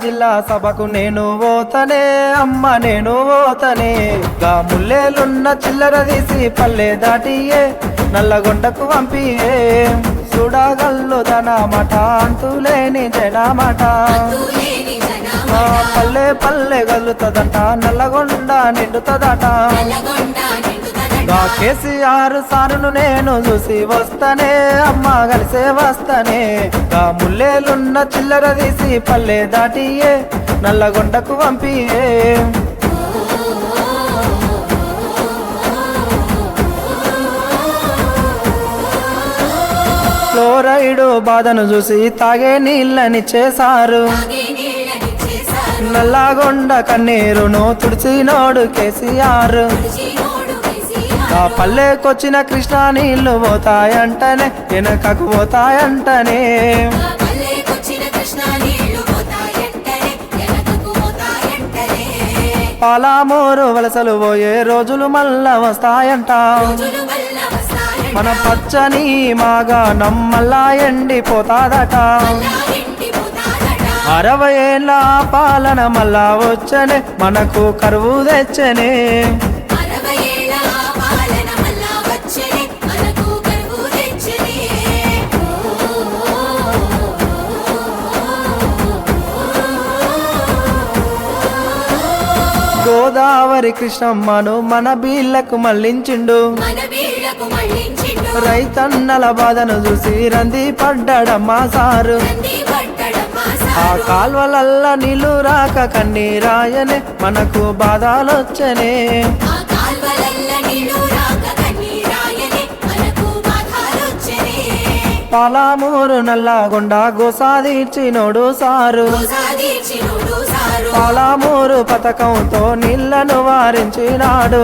జిల్లా సభకు నేను పోతనే అమ్మ నేను పోతనే గా ముల్లేలున్న చిల్లర తీసి పల్లె దాటియే నల్లగొండకు పంపియే చూడగల్లు మాట అంతులేని జనమాట పల్లె పల్లె గల్లుతదట నల్లగొండ నిండుతదట గా కేసీఆర్ సారును నేను చూసి వస్తనే అమ్మ కలిసే వస్తనే గా ముల్లేలున్న చిల్లర తీసి పల్లె దాటియే నల్లగొండకు పంపియే ఫ్లోరైడు బాధను చూసి తాగే నీళ్ళని చేశారు నల్లగొండ కన్నీరును తుడిచినోడు కేసీఆర్ ఆ పల్లెకొచ్చిన కృష్ణా నీళ్లు పోతాయంటనే వెనకకు పోతాయంటనే పాలామూరు వలసలు పోయే రోజులు మళ్ళా వస్తాయంట మన పచ్చని మాగా నమ్మల్లా ఎండిపోతాదట 60 ఏళ్ళ పాలన మళ్ళా వచ్చనే మనకు కరువు తెచ్చనే గోదావరి కృష్ణమ్మను మన బీళ్లకు మళ్ళించిండు రైతన్నల బాధను చూసి రంది పడ్డాడమ్మా సారు ఆ కాల్వలల్ల నీళ్లు రాక కన్నీరాయనే మనకు బాధలొచ్చనే పాలామూరు నల్లగొండ గోసాదీర్చినోడు సారు పాలామూరు పథకంతో నీళ్లను వారించినాడు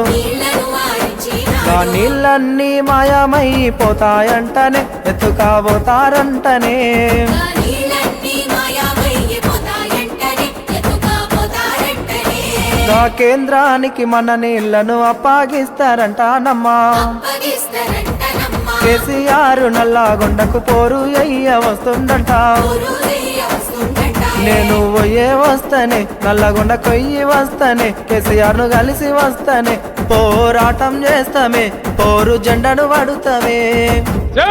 ఆ నీళ్ళన్నీ మాయమైపోతాయంటనే ఎత్తుకాబోతారంటనే ఆ కేంద్రానికి మన నీళ్లను అప్పగిస్తారంటానమ్మా కేసీఆర్ నల్లగొండకు పోరు అయ్య వస్తుందంట నేను పోయే వస్తనే నల్లగొండ కొయ్యి వస్తనే కేసీఆర్ను కలిసి వస్తనే పోరాటం చేస్తామే పోరు జెండను పడుతామే